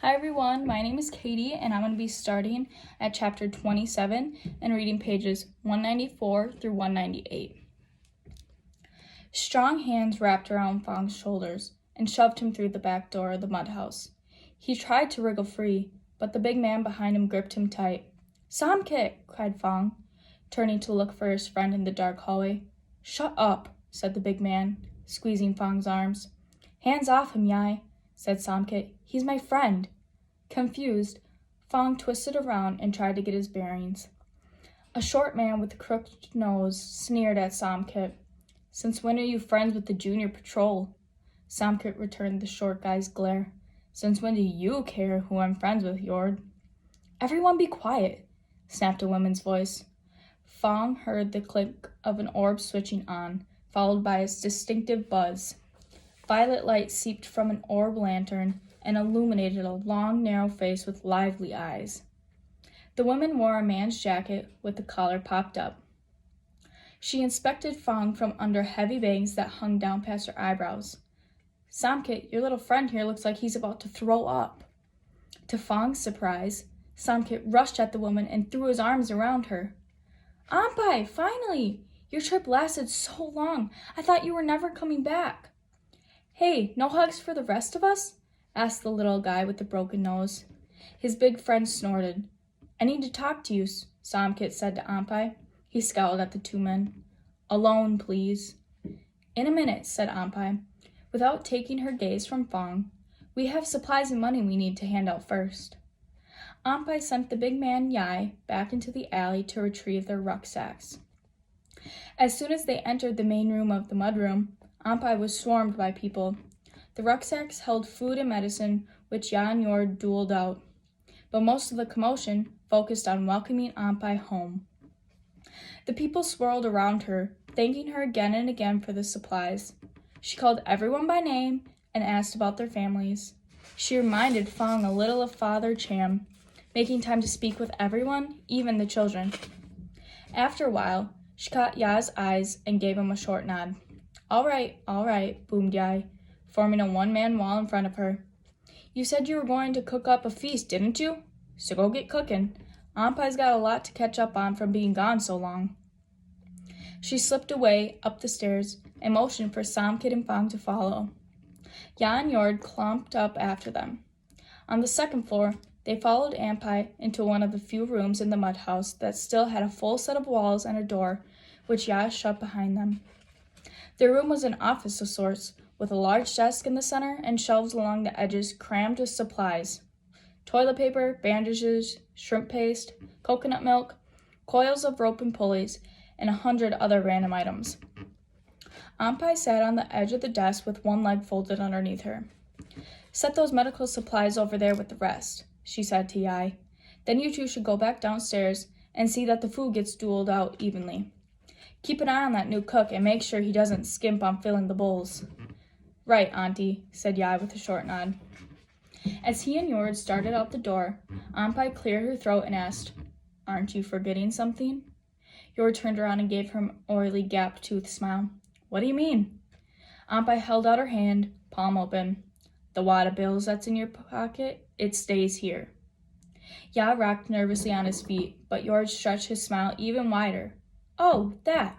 Hi everyone, my name is Katie and I'm going to be starting at chapter 27 and reading pages 194 through 198. Strong hands wrapped around Fong's shoulders and shoved him through the back door of the mud house. He tried to wriggle free, but the big man behind him gripped him tight. "Samkit!" cried Fong, turning to look for his friend in the dark hallway. "Shut up," said the big man, squeezing Fong's arms. "Hands off him, Yai," said Samkit. "He's my friend." Confused, Fong twisted around and tried to get his bearings. A short man with a crooked nose sneered at Samkit. "Since when are you friends with the junior patrol?" Samkit returned the short guy's glare. "Since when do you care who I'm friends with, Yord?" "Everyone be quiet," snapped a woman's voice. Fong heard the click of an orb switching on, followed by its distinctive buzz. Violet light seeped from an orb lantern and illuminated a long, narrow face with lively eyes. The woman wore a man's jacket with the collar popped up. She inspected Fong from under heavy bangs that hung down past her eyebrows. "Samkit, your little friend here looks like he's about to throw up." To Fong's surprise, Samkit rushed at the woman and threw his arms around her. "Ampai, finally! Your trip lasted so long. I thought you were never coming back." "Hey, no hugs for the rest of us?" asked the little guy with the broken nose. His big friend snorted. "I need to talk to you," Samkit said to Ampai. He scowled at the two men. "Alone, please." "In a minute," said Ampai, without taking her gaze from Fong. "We have supplies and money we need to hand out first." Ampai sent the big man Yai back into the alley to retrieve their rucksacks. As soon as they entered the main room of the mudroom, Ampai was swarmed by people. The rucksacks held food and medicine, which Yai and Yord doled out, but most of the commotion focused on welcoming Ampai home. The people swirled around her, thanking her again and again for the supplies. She called everyone by name and asked about their families. She reminded Fong a little of Father Cham, making time to speak with everyone, even the children. After a while, she caught Yai's eyes and gave him a short nod. All right, boomed Yai, forming a one-man wall in front of her. "You said you were going to cook up a feast, didn't you? So go get cooking. Ampai's got a lot to catch up on from being gone so long." She slipped away up the stairs and motioned for Samkit and Fong to follow. Yai and Yord clumped up after them. On the second floor, they followed Ampai into one of the few rooms in the mud house that still had a full set of walls and a door, which Yai shut behind them. Their room was an office of sorts, with a large desk in the center and shelves along the edges crammed with supplies. Toilet paper, bandages, shrimp paste, coconut milk, coils of rope and pulleys, and 100 other random items. Ampai sat on the edge of the desk with one leg folded underneath her. "Set those medical supplies over there with the rest," she said to Yai. "Then you two should go back downstairs and see that the food gets doled out evenly. Keep an eye on that new cook and make sure he doesn't skimp on filling the bowls." "Right, Auntie," said Yai with a short nod. As he and Yord started out the door, Ampai cleared her throat and asked, "Aren't you forgetting something?" Yord turned around and gave her an oily gap-toothed smile. "What do you mean?" Ampai held out her hand, palm open. "The wad of bills that's in your pocket, it stays here." Yai rocked nervously on his feet, but Yord stretched his smile even wider. "Oh, that.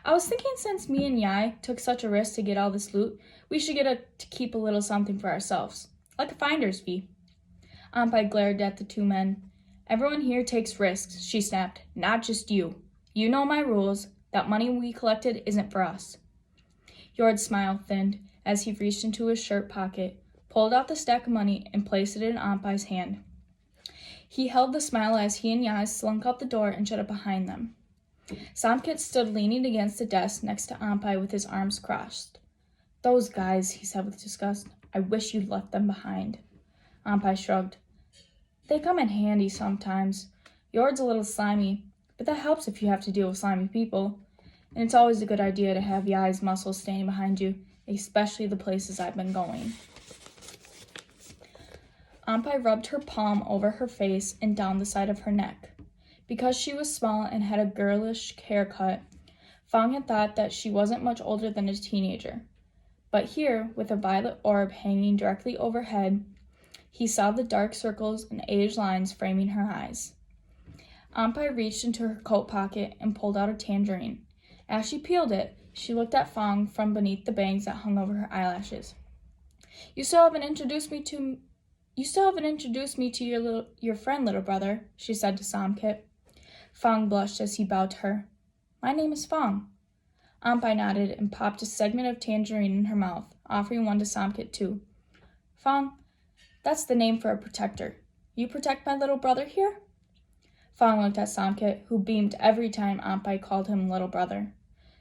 I was thinking since me and Yai took such a risk to get all this loot, we should to keep a little something for ourselves, like a finder's fee." Ampai glared at the two men. "Everyone here takes risks," she snapped, "not just you. You know my rules. That money we collected isn't for us." Yord's smile thinned as he reached into his shirt pocket, pulled out the stack of money, and placed it in Ampai's hand. He held the smile as he and Yai slunk out the door and shut it behind them. Samkit stood leaning against the desk next to Ampai with his arms crossed. "Those guys," he said with disgust. "I wish you'd left them behind." Ampai shrugged. "They come in handy sometimes. Yord's a little slimy, but that helps if you have to deal with slimy people. And it's always a good idea to have Yai's muscles standing behind you, especially the places I've been going." Ampai rubbed her palm over her face and down the side of her neck. Because she was small and had a girlish haircut, Fong had thought that she wasn't much older than a teenager. But here, with a violet orb hanging directly overhead, He saw the dark circles and age lines framing her eyes. Aunt Pie reached into her coat pocket and pulled out a tangerine. As she peeled it, she looked at Fong from beneath the bangs that hung over her eyelashes. You still haven't introduced me to your friend, little brother, she said to Samkit. Fong blushed as he bowed to her. My name is Fong. Aunt Pie nodded and popped a segment of tangerine in her mouth, offering one to Samkit too. Fong, that's the name for a protector. You protect my little brother here? Fong looked at Samkit, who beamed every time Aunt Pie called him little brother.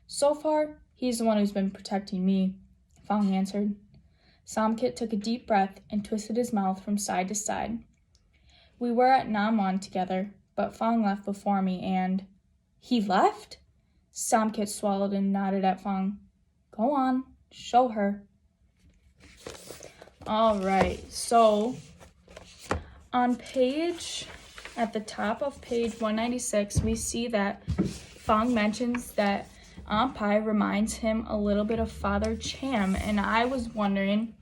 So far, he's the one who's been protecting me, Fong answered. Samkit took a deep breath and twisted his mouth from side to side. We were at Namwan together, but Fong left before me and... He left? Samkit swallowed and nodded at Fong. Go on, show her. All right, so at the top of page 196, we see that Fong mentions that Aunt Pie reminds him a little bit of Father Cham, and I was wondering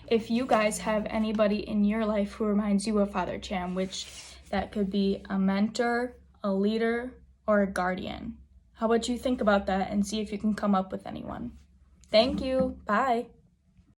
if you guys have anybody in your life who reminds you of Father Cham, which that could be a mentor, a leader, or a guardian. How about you think about that and see if you can come up with anyone? Thank you. Bye.